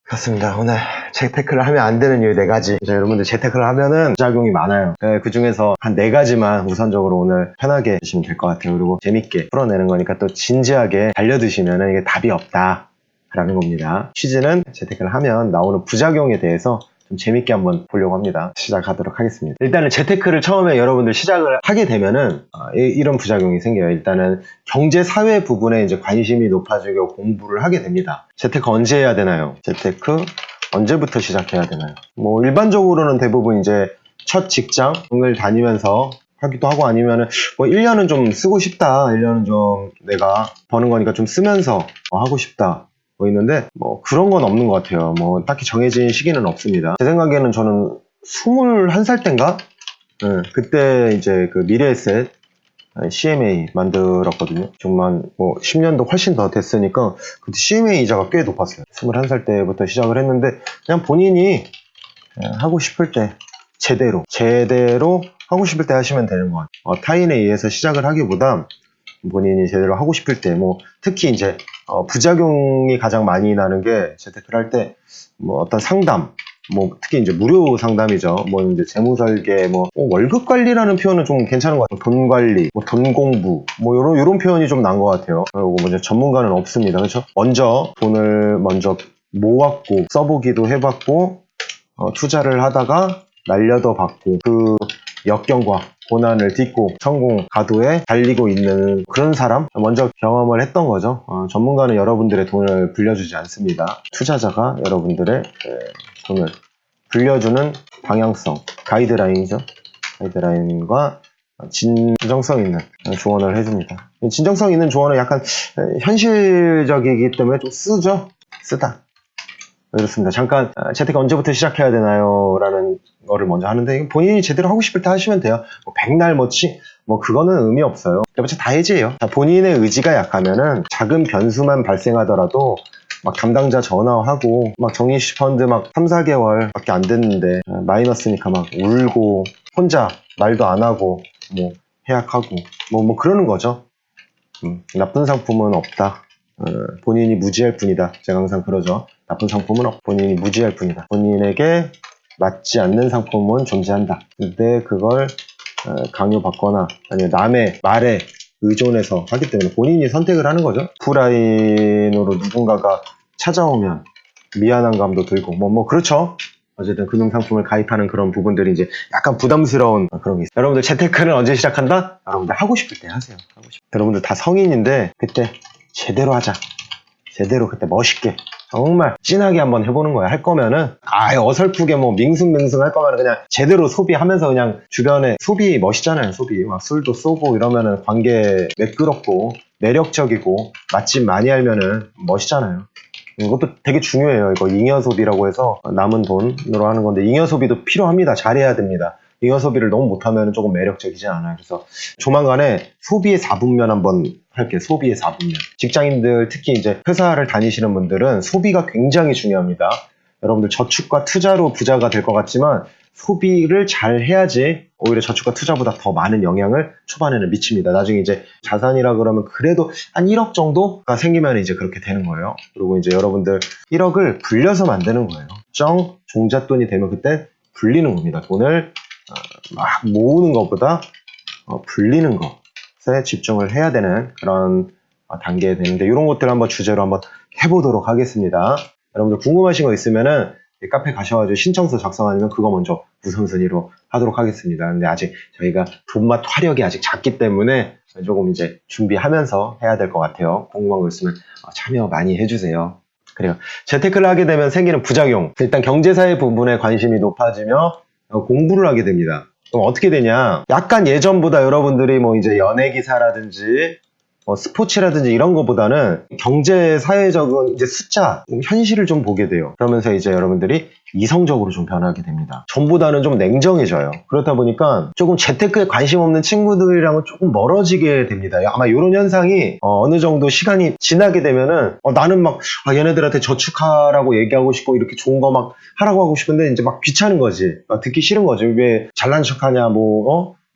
그렇습니다. 오늘 재테크를 하면 안 되는 이유 4가지. 여러분들 재테크를 하면은 부작용이 많아요. 그 중에서 한 4가지만 우선적으로 오늘 편하게 하시면 될 것 같아요. 그리고 재밌게 풀어내는 거니까 또 진지하게 달려드시면은 이게 답이 없다 라는 겁니다. 취지는 재테크를 하면 나오는 부작용에 대해서 좀 재밌게 한번 보려고 합니다. 시작하도록 하겠습니다. 일단은 재테크를 처음에 여러분들 시작을 하게 되면은 이런 부작용이 생겨요. 일단은 경제 사회 부분에 이제 관심이 높아지고 공부를 하게 됩니다. 재테크 언제 해야 되나요? 재테크 언제부터 시작해야 되나요? 뭐 일반적으로는 대부분 이제 첫 직장을 다니면서 하기도 하고, 아니면은 뭐 1년은 좀 쓰고 싶다, 1년은 좀 내가 버는 거니까 좀 쓰면서 하고 싶다 뭐 있는데, 뭐 그런 건 없는 것 같아요. 뭐 딱히 정해진 시기는 없습니다. 제 생각에는 저는 21살 땐가? 그때 이제 그 미래에셋 CMA 만들었거든요. 정말 뭐 10년도 훨씬 더 됐으니까 그때 CMA 이자가 꽤 높았어요. 21살 때부터 시작을 했는데, 그냥 본인이 하고 싶을 때 제대로 하고 싶을 때 하시면 되는 것 같아요. 타인에 의해서 시작을 하기보다 본인이 제대로 하고 싶을 때, 뭐 특히 이제 부작용이 가장 많이 나는 게, 재테크를 할 때 뭐 어떤 상담, 뭐 특히 이제 무료 상담이죠. 뭐 이제 재무 설계, 뭐 월급 관리라는 표현은 좀 괜찮은 것 같아요. 돈 관리, 뭐 돈 공부, 뭐 요런 표현이 좀 난 것 같아요. 그리고 먼저 전문가는 없습니다. 그렇죠? 먼저 돈을 모았고 써보기도 해봤고, 투자를 하다가 날려도 받고, 그 역경과 고난을 딛고 성공 가도에 달리고 있는 그런 사람, 먼저 경험을 했던 거죠. 전문가는 여러분들의 돈을 불려주지 않습니다. 투자자가 여러분들의 돈을 불려주는 방향성, 가이드라인이죠. 가이드라인과 진정성 있는 조언을 해줍니다. 진정성 있는 조언은 약간 현실적이기 때문에 좀 쓰다. 그렇습니다. 잠깐 재테크 언제부터 시작해야 되나요? 라는 거를 먼저 하는데, 본인이 제대로 하고 싶을 때 하시면 돼요. 뭐 백날 뭐 그거는 의미 없어요. 다 해지예요. 본인의 의지가 약하면은 작은 변수만 발생하더라도 막 담당자 전화하고, 막 정리식 펀드 막 3, 4개월 밖에 안 됐는데 마이너스니까 막 울고 혼자 말도 안 하고 뭐 해약하고 뭐 그러는 거죠. 나쁜 상품은 없다. 본인이 무지할 뿐이다. 제가 항상 그러죠. 나쁜 상품은 없고 본인이 무지할 뿐이다. 본인에게 맞지 않는 상품은 존재한다. 근데 그걸 강요받거나 아니면 남의 말에 의존해서 하기 때문에 본인이 선택을 하는 거죠. 오프라인으로 누군가가 찾아오면 미안한 감도 들고 뭐 그렇죠. 어쨌든 금융상품을 가입하는 그런 부분들이 이제 약간 부담스러운 그런 게 있어요. 여러분들 재테크는 언제 시작한다? 여러분들 하고 싶을 때 하세요. 여러분들 다 성인인데 그때 제대로 하자. 제대로 그때 멋있게 정말 진하게 한번 해보는 거야. 할 거면은 어설프게 뭐 밍숭맹숭 할 거면은 그냥 제대로 소비하면서, 그냥 주변에 소비 멋있잖아요. 소비 막 술도 쏘고 이러면은 관계 매끄럽고 매력적이고 맛집 많이 알면은 멋있잖아요. 이것도 되게 중요해요. 이거 잉여소비라고 해서 남은 돈으로 하는 건데, 잉여소비도 필요합니다. 잘해야 됩니다. 잉여소비를 너무 못하면 조금 매력적이지 않아요. 그래서 조만간에 소비의 4분면 한번 할게요. 소비의 4분면. 직장인들, 특히 이제 회사를 다니시는 분들은 소비가 굉장히 중요합니다. 여러분들 저축과 투자로 부자가 될 것 같지만 소비를 잘 해야지 오히려 저축과 투자보다 더 많은 영향을 초반에는 미칩니다. 나중에 이제 자산이라 그러면 그래도 한 1억 정도가 생기면 이제 그렇게 되는 거예요. 그리고 이제 여러분들 1억을 불려서 만드는 거예요. 종잣돈이 되면 그때 불리는 겁니다. 돈을 막 모으는 것보다 불리는 것에 집중을 해야 되는 그런 단계에 되는데, 이런 것들을 한번 주제로 한번 해보도록 하겠습니다. 여러분들 궁금하신 거 있으면은 카페 가셔가지고 신청서 작성하면 그거 먼저 우선순위로 하도록 하겠습니다. 근데 아직 저희가 돈맛 화력이 아직 작기 때문에 조금 이제 준비하면서 해야 될 것 같아요. 궁금한 거 있으면 참여 많이 해주세요. 그래요. 재테크를 하게 되면 생기는 부작용. 일단 경제사회 부분에 관심이 높아지며 공부를 하게 됩니다. 그럼 어떻게 되냐? 약간 예전보다 여러분들이 뭐 이제 연예기사라든지 스포츠라든지 이런 거보다는 경제, 사회적인 이제 숫자, 현실을 좀 보게 돼요. 그러면서 이제 여러분들이 이성적으로 좀 변하게 됩니다. 전보다는 좀 냉정해져요. 그렇다 보니까 조금 재테크에 관심 없는 친구들이랑은 조금 멀어지게 됩니다. 아마 이런 현상이 어느 정도 시간이 지나게 되면은 나는 막 얘네들한테 저축하라고 얘기하고 싶고 이렇게 좋은 거 막 하라고 하고 싶은데 이제 막 귀찮은 거지. 듣기 싫은 거지. 왜 잘난 척하냐,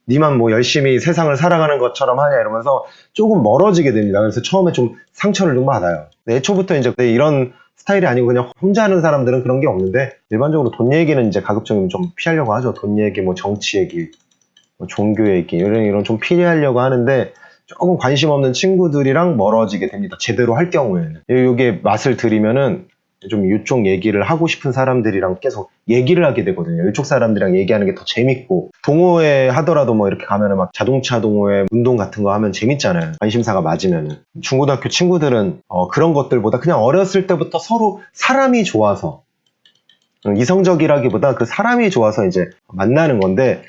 니만 뭐 열심히 세상을 살아가는 것처럼 하냐 이러면서 조금 멀어지게 됩니다. 그래서 처음에 좀 상처를 좀 받아요. 애초부터 이제 이런 스타일이 아니고 그냥 혼자 하는 사람들은 그런 게 없는데, 일반적으로 돈 얘기는 이제 가급적이면 좀 피하려고 하죠. 돈 얘기, 뭐 정치 얘기, 뭐 종교 얘기, 이런 좀 피하려고 하는데, 조금 관심 없는 친구들이랑 멀어지게 됩니다. 제대로 할 경우에는. 이게 맛을 들이면은 좀 이쪽 얘기를 하고 싶은 사람들이랑 계속 얘기를 하게 되거든요. 이쪽 사람들이랑 얘기하는 게 더 재밌고, 동호회 하더라도 뭐 이렇게 가면은 막 자동차 동호회 운동 같은 거 하면 재밌잖아요. 관심사가 맞으면은. 중고등학교 친구들은 그런 것들보다 그냥 어렸을 때부터 서로 사람이 좋아서, 이성적이라기보다 그 사람이 좋아서 이제 만나는 건데,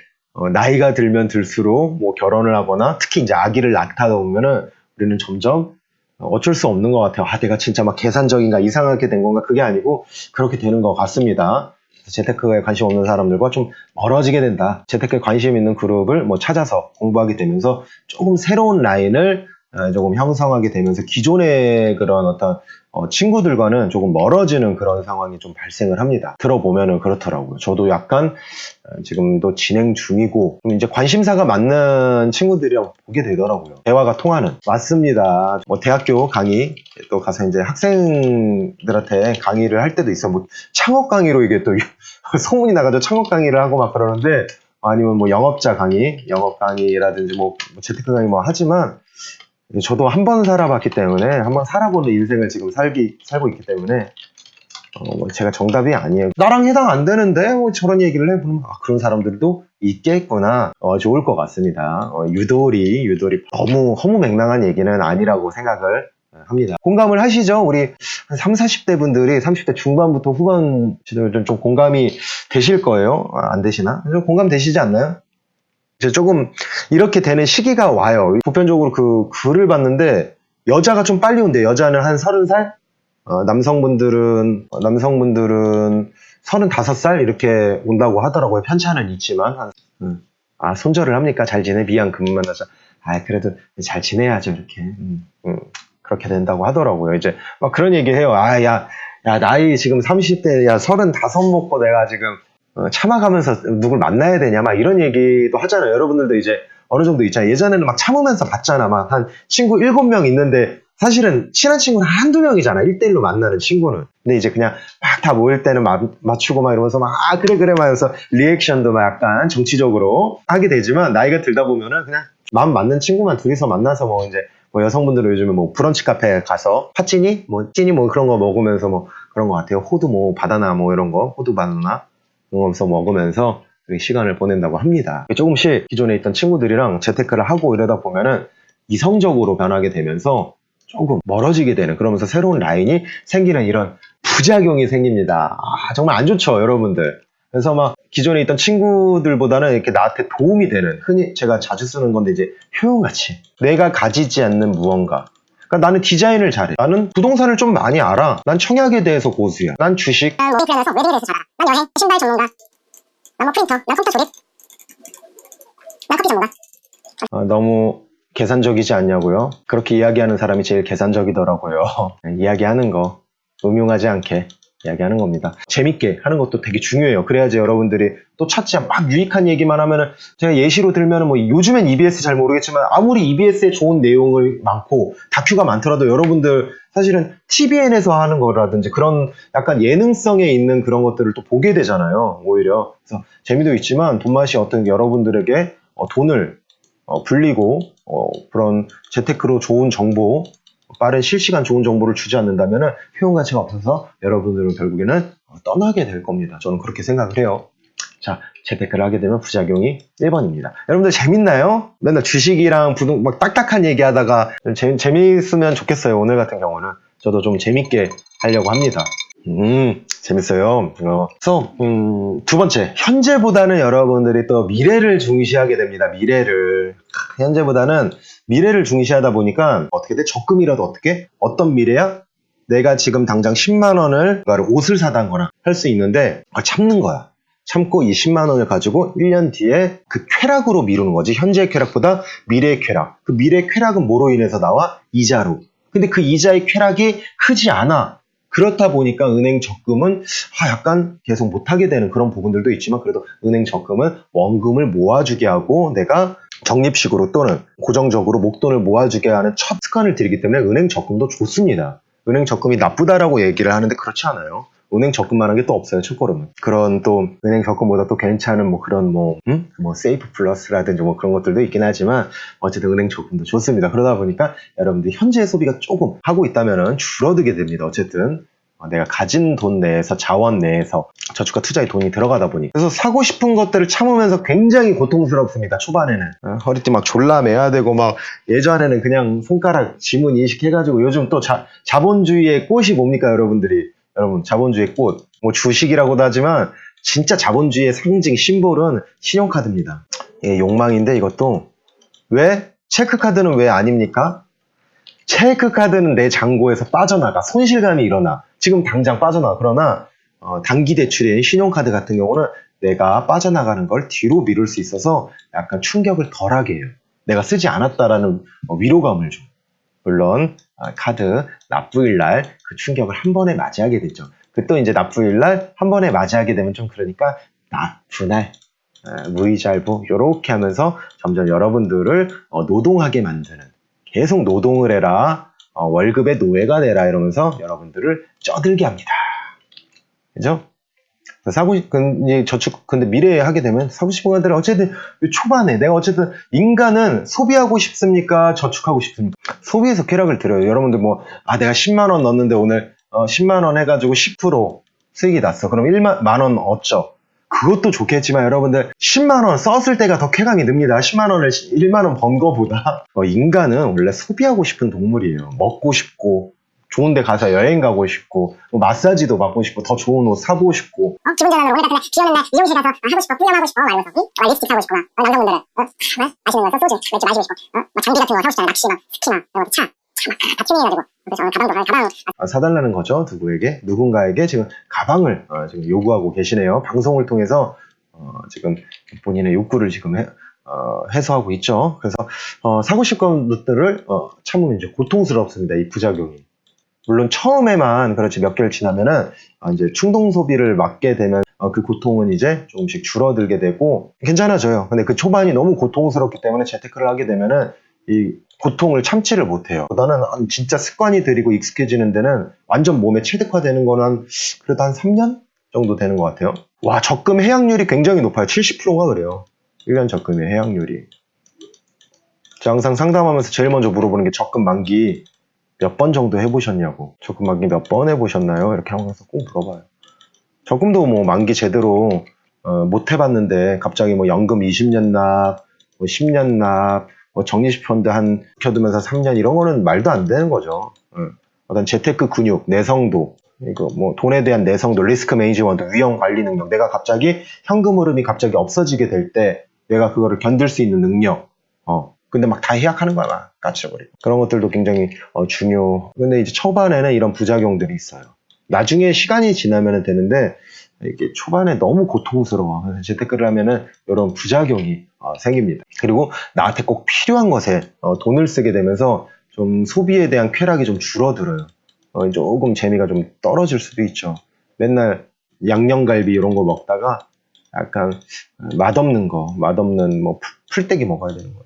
나이가 들면 들수록 뭐 결혼을 하거나 특히 이제 아기를 낳다 보면은 우리는 점점 어쩔 수 없는 것 같아요. 내가 진짜 막 계산적인가, 이상하게 된 건가, 그게 아니고 그렇게 되는 것 같습니다. 재테크에 관심 없는 사람들과 좀 멀어지게 된다. 재테크에 관심 있는 그룹을 뭐 찾아서 공부하게 되면서 조금 새로운 라인을 조금 형성하게 되면서 기존의 그런 어떤 친구들과는 조금 멀어지는 그런 상황이 좀 발생을 합니다. 들어보면은 그렇더라고요. 저도 약간 지금도 진행 중이고, 이제 관심사가 맞는 친구들이랑 보게 되더라고요. 대화가 통하는. 맞습니다. 뭐 대학교 강의 또 가서 이제 학생들한테 강의를 할 때도 있어. 뭐 창업 강의로 이게 또 소문이 나가지고 창업 강의를 하고 막 그러는데, 아니면 뭐 영업 강의라든지 뭐 재테크 강의 뭐 하지만, 저도 한 번 살아봤기 때문에, 한 번 살아보는 인생을 지금 살고 있기 때문에, 제가 정답이 아니에요. 나랑 해당 안 되는데, 뭐 저런 얘기를 해보면, 그런 사람들도 있겠구나. 좋을 것 같습니다. 유도리, 너무 허무맹랑한 얘기는 아니라고 생각을 합니다. 공감을 하시죠? 우리 한 30, 40대 분들이 30대 중반부터 후반 시절은 좀 공감이 되실 거예요. 안 되시나? 좀 공감 되시지 않나요? 이제 조금 이렇게 되는 시기가 와요. 보편적으로 그 글을 봤는데, 여자가 좀 빨리 온대요. 여자는 한 30살? 남성분들은 35살 이렇게 온다고 하더라고요. 편차는 있지만. 손절을 합니까? 잘 지내? 미안, 금방 만나자. 그래도 잘 지내야죠, 이렇게. 그렇게 된다고 하더라고요. 이제 막 그런 얘기 해요. 야, 나이 지금 30대, 35 먹고 내가 지금 참아가면서 누굴 만나야 되냐, 막 이런 얘기도 하잖아요. 여러분들도 이제 어느 정도 있잖아요. 예전에는 막 참으면서 봤잖아. 막 한 친구 7명 있는데, 사실은 친한 친구는 한두 명이잖아. 1대1로 만나는 친구는. 근데 이제 그냥 막 다 모일 때는 맞추고 막 이러면서 막, 그래, 막 이러면서 리액션도 막 약간 정치적으로 하게 되지만, 나이가 들다 보면은 그냥 마음 맞는 친구만 둘이서 만나서 뭐 이제 뭐 여성분들은 요즘에 뭐 브런치 카페에 가서 팥찌니? 뭐 찌니 뭐 그런 거 먹으면서 뭐 그런 거 같아요. 호두 뭐 바나나 뭐 이런 거, 호두 바나나 먹으면서 시간을 보낸다고 합니다. 조금씩 기존에 있던 친구들이랑 재테크를 하고 이러다 보면은 이성적으로 변하게 되면서 조금 멀어지게 되는, 그러면서 새로운 라인이 생기는 이런 부작용이 생깁니다. 정말 안 좋죠, 여러분들. 그래서 막 기존에 있던 친구들보다는 이렇게 나한테 도움이 되는, 흔히 제가 자주 쓰는 건데 이제 효용가치. 내가 가지지 않는 무언가. 그러니까 나는 디자인을 잘해. 나는 부동산을 좀 많이 알아. 난 청약에 대해서 고수야. 난 주식. 난 머니 플랜에서 웨딩에 대해서 잘 알아. 난 여행, 신발 전문가. 난 뭐 프린터, 난 컴퓨터 조립. 난 커피 전문가. 너무 계산적이지 않냐고요? 그렇게 이야기하는 사람이 제일 계산적이더라고요. 이야기하는 거 음흉하지 않게 이야기하는 겁니다. 재밌게 하는 것도 되게 중요해요. 그래야지 여러분들이 또 찾지, 막 유익한 얘기만 하면은, 제가 예시로 들면은 뭐 요즘엔 EBS 잘 모르겠지만, 아무리 EBS에 좋은 내용을 많고 다큐가 많더라도 여러분들 사실은 TVN에서 하는 거라든지 그런 약간 예능성에 있는 그런 것들을 또 보게 되잖아요. 오히려. 그래서 재미도 있지만 돈맛이 어떤 여러분들에게 돈을 불리고 그런 재테크로 좋은 정보, 빠른 실시간 좋은 정보를 주지 않는다면 효용가치가 없어서 여러분들은 결국에는 떠나게 될 겁니다. 저는 그렇게 생각을 해요. 자, 재테크를 하게 되면 부작용이 1번입니다. 여러분들 재밌나요? 맨날 주식이랑 막 딱딱한 얘기하다가 재밌으면 좋겠어요. 오늘 같은 경우는 저도 좀 재밌게 하려고 합니다. 재밌어요. 그래서 두 번째, 현재보다는 여러분들이 또 미래를 중시하게 됩니다. 현재보다는 미래를 중시하다 보니까 어떻게 돼? 적금이라도 어떤 미래야? 내가 지금 당장 10만 원을 옷을 사다거나 할 수 있는데 참는 거야. 참고 이 10만 원을 가지고 1년 뒤에 그 쾌락으로 미루는 거지. 현재의 쾌락보다 미래의 쾌락. 그 미래의 쾌락은 뭐로 인해서 나와? 이자로. 근데 그 이자의 쾌락이 크지 않아. 그렇다 보니까 은행 적금은 약간 계속 못하게 되는 그런 부분들도 있지만, 그래도 은행 적금은 원금을 모아주게 하고 내가 적립식으로 또는 고정적으로 목돈을 모아주게 하는 첫 습관을 들이기 때문에 은행 적금도 좋습니다. 은행 적금이 나쁘다라고 얘기를 하는데 그렇지 않아요. 은행 적금만한 게 또 없어요. 첫걸음은. 그런 또 은행 적금보다 또 괜찮은 뭐 그런 뭐 세이프 플러스라든지 뭐 그런 것들도 있긴 하지만 어쨌든 은행 적금도 좋습니다. 그러다 보니까 여러분들 현재 소비가 조금 하고 있다면은 줄어들게 됩니다. 어쨌든 내가 가진 돈 내에서 자원 내에서 저축과 투자에 돈이 들어가다 보니 그래서 사고 싶은 것들을 참으면서 굉장히 고통스럽습니다. 초반에는 허리띠 막 졸라매야 되고 막 예전에는 그냥 손가락 지문 인식해가지고 요즘 또 자본주의의 꽃이 뭡니까 여러분들이 여러분 자본주의의 꽃 뭐 주식이라고도 하지만 진짜 자본주의의 상징 심볼은 신용카드입니다. 이게 욕망인데 이것도 왜 체크카드는 왜 아닙니까? 체크카드는 내 잔고에서 빠져나가 손실감이 일어나 지금 당장 빠져나가 그러나 단기 대출인 신용카드 같은 경우는 내가 빠져나가는 걸 뒤로 미룰 수 있어서 약간 충격을 덜하게 해요. 내가 쓰지 않았다라는 위로감을 줘. 물론 카드 납부일 날 그 충격을 한 번에 맞이하게 되죠. 그 또 이제 납부일 날 한 번에 맞이하게 되면 좀 그러니까 납부날 무이자알부 이렇게 하면서 점점 여러분들을 노동하게 만드는 계속 노동을 해라 월급에 노예가 되라 이러면서 여러분들을 쪄들게 합니다. 그죠? 저축, 근데 미래에 하게 되면 사고 싶은 것들은 어쨌든 초반에 내가 어쨌든 인간은 소비하고 싶습니까? 저축하고 싶습니까? 소비에서 쾌락을 들어요. 여러분들 내가 10만원 넣었는데 오늘 10만원 해가지고 10% 수익이 났어. 그럼 1만원 얻죠. 그것도 좋겠지만 여러분들 10만원 썼을 때가 더 쾌감이 듭니다. 10만원을 1만원 번 거보다. 인간은 원래 소비하고 싶은 동물이에요. 먹고 싶고 좋은 데 가서 여행 가고 싶고 마사지도 받고 싶고 더 좋은 옷 사보고 싶고 기분 전환으로 오늘 같은 날 비 오는 날 미용실 가서 하고 싶어 뿌염하고 싶어 막 이러면서 립스틱 사고 싶고 남자분들은 맛있는 거 소주 맥주 마시고 싶고 막 장비 같은 거 사고 싶잖아요. 낚시 막 스키 막 이런 차 다 튜닝해가지고 그래서 가방 사달라는 거죠. 누군가에게 지금 가방을 지금 요구하고 계시네요. 방송을 통해서 지금 본인의 욕구를 지금 해소하고 있죠. 그래서 사고 싶은 것들을 참으면 이제 고통스럽습니다. 이 부작용이. 물론 처음에만 그렇지 몇 개월 지나면은 이제 충동 소비를 막게 되면 그 고통은 이제 조금씩 줄어들게 되고 괜찮아져요. 근데 그 초반이 너무 고통스럽기 때문에 재테크를 하게 되면은 이 고통을 참지를 못해요. 나는 진짜 습관이 들이고 익숙해지는 데는 완전 몸에 체득화되는 거는 그래도 한 3년 정도 되는 것 같아요. 와, 적금 해약률이 굉장히 높아요. 70%가 그래요. 1년 적금의 해약률이. 제가 항상 상담하면서 제일 먼저 물어보는 게 적금 만기 몇 번 정도 해보셨냐고. 적금 만기 몇 번 해보셨나요? 이렇게 하면서 꼭 물어봐요. 적금도 만기 제대로 못 해봤는데 갑자기 연금 20년 납, 10년 납, 적립펀드 켜두면서 3년 이런 거는 말도 안 되는 거죠. 어떤 재테크 근육, 내성도, 이거 돈에 대한 내성도, 리스크 매니지먼트, 위험 관리 능력, 내가 갑자기 현금 흐름이 갑자기 없어지게 될 때 내가 그거를 견딜 수 있는 능력, 근데 막 다 해약하는 거야, 막 까치버리고. 그런 것들도 굉장히 중요. 근데 이제 초반에는 이런 부작용들이 있어요. 나중에 시간이 지나면 되는데 이게 초반에 너무 고통스러워. 그래서 재테크를 하면은 이런 부작용이 생깁니다. 그리고 나한테 꼭 필요한 것에 돈을 쓰게 되면서 좀 소비에 대한 쾌락이 좀 줄어들어요. 조금 재미가 좀 떨어질 수도 있죠. 맨날 양념갈비 이런 거 먹다가 약간 맛없는 풀떼기 먹어야 되는 거예요.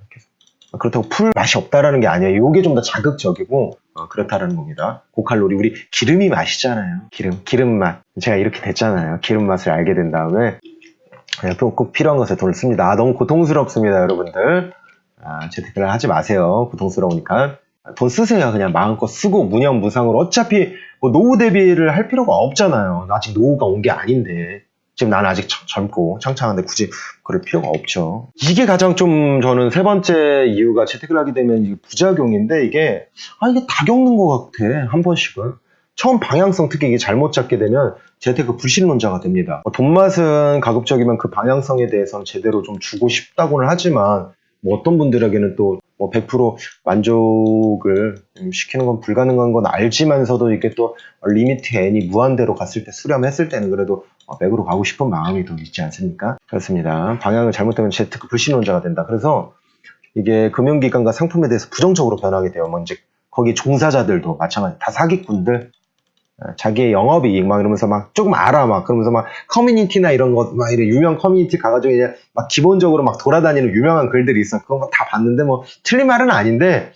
그렇다고 풀 맛이 없다라는 게 아니에요. 이게 좀 더 자극적이고 그렇다라는 겁니다. 고칼로리, 우리 기름이 맛이잖아요. 기름 맛. 제가 이렇게 됐잖아요. 기름 맛을 알게 된 다음에 또 꼭 필요한 것에 돈을 씁니다. 너무 고통스럽습니다, 여러분들. 재테크를 하지 마세요. 고통스러우니까. 돈 쓰세요. 그냥 마음껏 쓰고 무념무상으로. 어차피 노후 대비를 할 필요가 없잖아요. 아직 노후가 온 게 아닌데. 지금 나는 아직 젊고 창창한데 굳이 그럴 필요가 없죠. 이게 가장 좀 저는 세 번째 이유가 재테크를 하게 되면 이게 부작용인데 이게 다 겪는 것 같아. 한 번씩은. 처음 방향성 특히 이게 잘못 잡게 되면 재테크 불신론자가 됩니다. 돈 맛은 가급적이면 그 방향성에 대해서는 제대로 좀 주고 싶다고는 하지만 어떤 분들에게는 또 100% 만족을 시키는 건 불가능한 건 알지만서도 이게 또 리미트 N이 무한대로 갔을 때 수렴했을 때는 그래도 100으로 가고 싶은 마음이 더 있지 않습니까? 그렇습니다. 방향을 잘못하면 재테크 불신론자가 된다. 그래서 이게 금융기관과 상품에 대해서 부정적으로 변하게 돼요. 이제 거기 종사자들도 마찬가지 다 사기꾼들. 자기의 영업이익 막 이러면서 막 조금 알아 막 그러면서 막 커뮤니티나 이런 거 막 이런 유명 커뮤니티 가가지고 이제 막 기본적으로 막 돌아다니는 유명한 글들이 있어. 그런 거 다 봤는데 뭐 틀린 말은 아닌데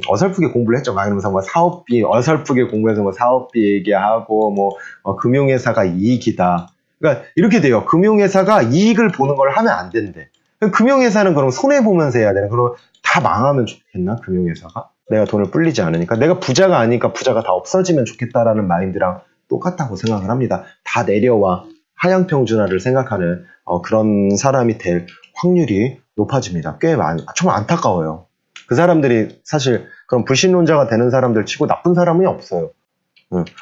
어설프게 공부를 했죠. 막 이러면서 뭐 사업비 어설프게 공부해서 뭐 사업비 얘기하고 뭐 금융회사가 이익이다. 그러니까 이렇게 돼요. 금융회사가 이익을 보는 걸 하면 안 된대. 금융회사는 그럼 손해 보면서 해야 되나? 그럼 다 망하면 좋겠나? 금융회사가? 내가 돈을 불리지 않으니까. 내가 부자가 아니니까 부자가 다 없어지면 좋겠다라는 마인드랑 똑같다고 생각을 합니다. 다 내려와 하향평준화를 생각하는 그런 사람이 될 확률이 높아집니다. 꽤 많이. 정말 안타까워요. 그 사람들이 사실 그런 불신론자가 되는 사람들 치고 나쁜 사람이 없어요.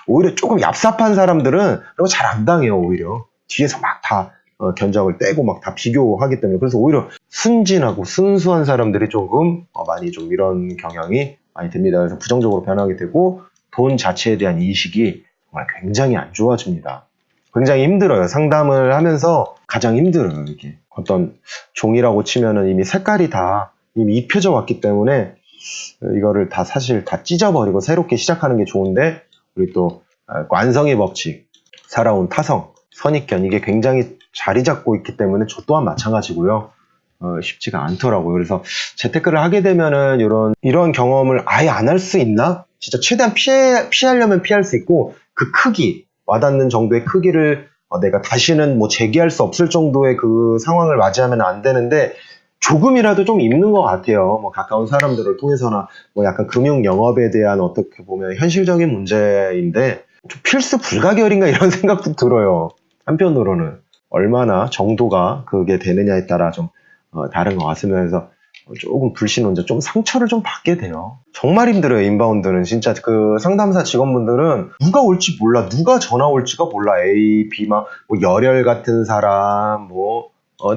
오히려 조금 얍삽한 사람들은 그런 거 잘 안 당해요. 오히려 뒤에서 막 다 견적을 떼고 막 다 비교하기 때문에. 그래서 오히려 순진하고 순수한 사람들이 조금 많이 좀 이런 경향이 많이 됩니다. 그래서 부정적으로 변하게 되고 돈 자체에 대한 인식이 정말 굉장히 안 좋아집니다. 굉장히 힘들어요. 상담을 하면서 가장 힘들어요. 이게 어떤 종이라고 치면은 이미 색깔이 다 이미 입혀져 왔기 때문에 이거를 다 사실 다 찢어버리고 새롭게 시작하는 게 좋은데, 우리 또 관성의 법칙, 살아온 타성, 선입견, 이게 굉장히 자리 잡고 있기 때문에 저 또한 마찬가지고요. 쉽지가 않더라고요. 그래서 재테크를 하게 되면은 이런 경험을 아예 안 할 수 있나? 진짜 최대한 피하려면 피할 수 있고, 그 크기, 와닿는 정도의 크기를 내가 다시는 뭐 재기할 수 없을 정도의 그 상황을 맞이하면 안 되는데, 조금이라도 좀 있는 것 같아요. 뭐 가까운 사람들을 통해서나 뭐 약간 금융 영업에 대한 어떻게 보면 현실적인 문제인데 좀 필수 불가결인가 이런 생각도 들어요. 한편으로는 얼마나 정도가 그게 되느냐에 따라 좀 다른 것 같습니다. 그래서 조금 불신론자, 좀 상처를 좀 받게 돼요. 정말 힘들어요. 인바운드는 진짜 그 상담사 직원분들은 누가 올지 몰라, 누가 전화 올지가 몰라. A, B 막 뭐 열혈 같은 사람, 뭐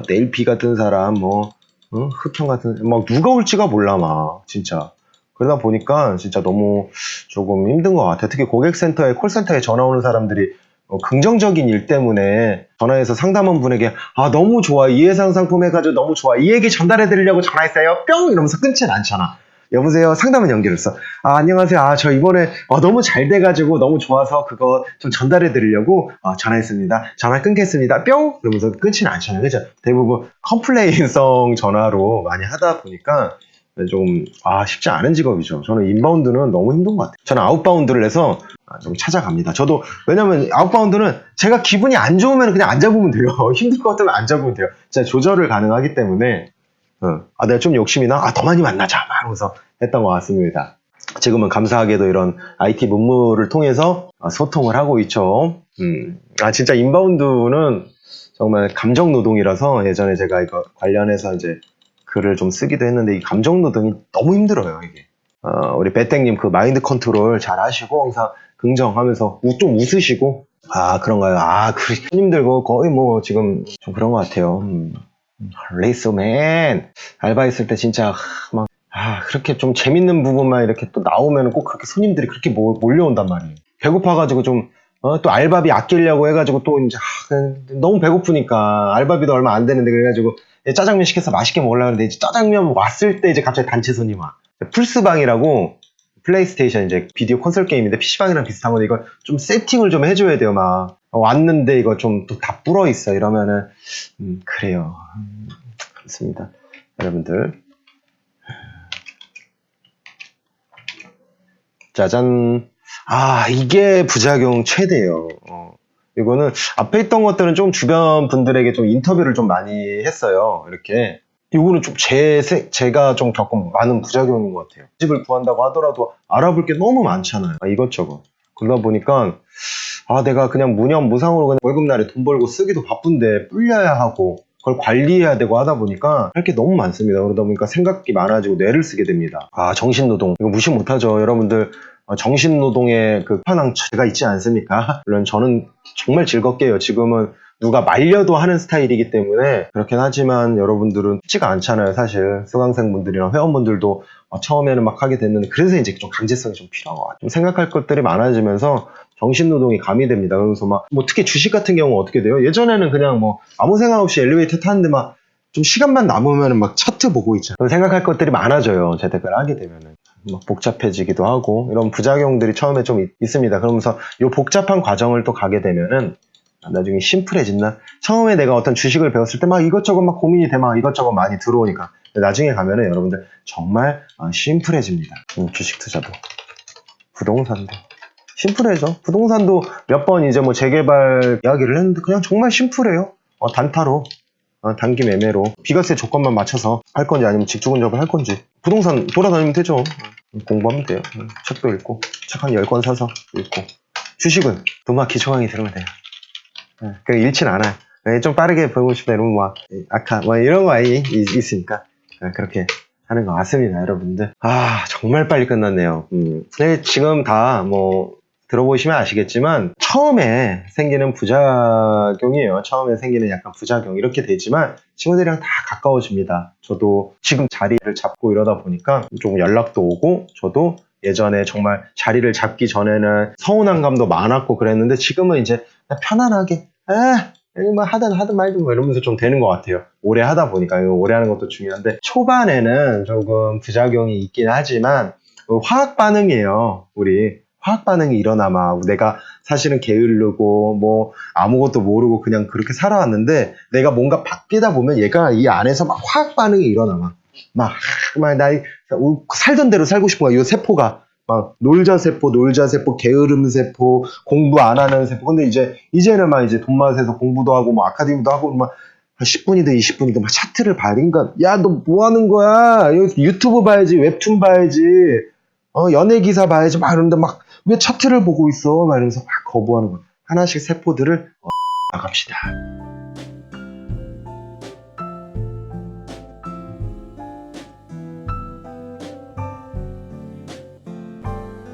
네일피 같은 사람, 뭐 흑형 같은, 막 누가 올지가 몰라, 막 진짜. 그러다 보니까 진짜 너무 조금 힘든 것 같아요. 특히 고객센터에, 콜센터에 전화 오는 사람들이 긍정적인 일 때문에 전화해서 상담원 분에게 너무 좋아, 이 해상 상품 해가지고 너무 좋아, 이 얘기 전달해 드리려고 전화했어요 뿅 이러면서 끊진 않잖아. 여보세요, 상담원 연결했어. 안녕하세요, 저 이번에 너무 잘 돼가지고 너무 좋아서 그거 좀 전달해 드리려고 전화했습니다. 전화 끊겠습니다 뿅 이러면서 끊지는 않잖아요. 그죠? 대부분 컴플레인성 전화로 많이 하다 보니까 좀 쉽지 않은 직업이죠. 저는 인바운드는 너무 힘든 것 같아요. 저는 아웃바운드를 해서 좀 찾아갑니다. 저도, 왜냐면 아웃바운드는 제가 기분이 안 좋으면 그냥 안 잡으면 돼요. 힘들 것 같으면 안 잡으면 돼요. 진짜 조절을 가능하기 때문에 내가 좀 욕심이 나? 더 많이 만나자! 하면서 했던 것 같습니다. 지금은 감사하게도 이런 IT 문물을 통해서 소통을 하고 있죠. 진짜 인바운드는 정말 감정노동이라서 예전에 제가 이거 관련해서 이제 글을 좀 쓰기도 했는데, 이 감정노동이 너무 힘들어요, 이게. 우리 배땡님 그 마인드 컨트롤 잘 하시고, 항상 긍정하면서 좀 웃으시고, 그런가요? 그 힘들고, 거의 뭐 지금 좀 그런 것 같아요. 레이스맨 알바했을 때 진짜 막 그렇게 좀 재밌는 부분만 이렇게 또 나오면 꼭 그렇게 손님들이 그렇게 몰려온단 말이에요. 배고파가지고 좀 또 알바비 아끼려고 해가지고 또 이제 너무 배고프니까 알바비도 얼마 안 되는데 그래가지고 짜장면 시켜서 맛있게 먹으려고 하는데, 이제 짜장면 왔을 때 이제 갑자기 단체 손님 와. 플스방이라고 플레이스테이션 이제 비디오 콘솔 게임인데 PC방이랑 비슷한 건데, 이걸 좀 세팅을 좀 해줘야 돼요. 막 왔는데 이거 좀 또 다 불어 있어 이러면은 그래요. 그렇습니다. 여러분들, 짜잔. 이게 부작용 최대예요. 이거는 앞에 있던 것들은 좀 주변 분들에게 좀 인터뷰를 좀 많이 했어요. 이렇게. 이거는 좀 제가 좀 겪은 많은 부작용인 것 같아요. 집을 구한다고 하더라도 알아볼 게 너무 많잖아요. 이것저것. 그러다 보니까 내가 그냥 무념무상으로 그냥 월급날에 돈 벌고 쓰기도 바쁜데 불려야 하고 그걸 관리해야 되고 하다 보니까 할 게 너무 많습니다. 그러다 보니까 생각이 많아지고 뇌를 쓰게 됩니다. 정신노동. 이거 무시 못하죠. 여러분들, 정신노동의 그 편향체가 있지 않습니까? 물론 저는 정말 즐겁게 해요. 지금은 누가 말려도 하는 스타일이기 때문에 그렇긴 하지만 여러분들은 쉽지가 않잖아요. 사실 수강생분들이랑 회원분들도 처음에는 막 하게 됐는데, 그래서 이제 좀 강제성이 좀 필요한 것 같아요. 좀 생각할 것들이 많아지면서 정신노동이 가미됩니다. 그래서 막 특히 주식 같은 경우 어떻게 돼요? 예전에는 그냥 뭐 아무 생각 없이 엘리베이터 타는데 막 좀 시간만 남으면 막 차트 보고 있잖아요. 생각할 것들이 많아져요. 재테크를 하게 되면은. 막 복잡해지기도 하고 이런 부작용들이 처음에 좀 있습니다. 그러면서 이 복잡한 과정을 또 가게 되면은 나중에 심플해진다. 처음에 내가 어떤 주식을 배웠을 때 막 이것저것 막 고민이 돼 막 이것저것 많이 들어오니까 나중에 가면은 여러분들 정말 심플해집니다. 주식 투자도 부동산도 심플해져. 부동산도 몇 번 이제 뭐 재개발 이야기를 했는데 그냥 정말 심플해요. 단타로 단기 매매로 비과세 조건만 맞춰서 할 건지 아니면 직주근접을 할 건지 부동산 돌아다니면 되죠. 공부하면 돼요. 책도 읽고 책 한 10권 사서 읽고 주식은 도마키 초강의 들으면 돼요. 그냥 잃진 않아요. 좀 빠르게 벌고 싶다 이러면 막 아카 뭐 이런 거 많이 있으니까 그렇게 하는 것 같습니다. 여러분들 정말 빨리 끝났네요. 지금 다 뭐 들어보시면 아시겠지만 처음에 생기는 부작용이에요. 처음에 생기는 약간 부작용 이렇게 되지만 친구들이랑 다 가까워집니다. 저도 지금 자리를 잡고 이러다 보니까 좀 연락도 오고 저도 예전에 정말 자리를 잡기 전에는 서운한 감도 많았고 그랬는데 지금은 이제 편안하게 뭐 하든 말든 뭐 이러면서 좀 되는 것 같아요. 오래 하다 보니까 오래 하는 것도 중요한데 초반에는 조금 부작용이 있긴 하지만 화학 반응이에요. 우리 화학 반응이 일어나 막 내가 사실은 게으르고 뭐 아무것도 모르고 그냥 그렇게 살아왔는데 내가 뭔가 바뀌다 보면 얘가 이 안에서 막 화학 반응이 일어나 막 나 살던 대로 살고 싶은 거야. 이 세포가 막 놀자 세포, 게으름 세포, 공부 안 하는 세포. 근데 이제는 막 이제 돈맛에서 공부도 하고 뭐 아카데미도 하고 막 10분이든 20분이든 막 차트를 봐야 되니까 야, 너 뭐 하는 거야? 유튜브 봐야지, 웹툰 봐야지, 연예 기사 봐야지 막 이러는데 막 왜 차트를 보고 있어? 막 이러면서 막 거부하는 거야. 하나씩 세포들을 나갑시다.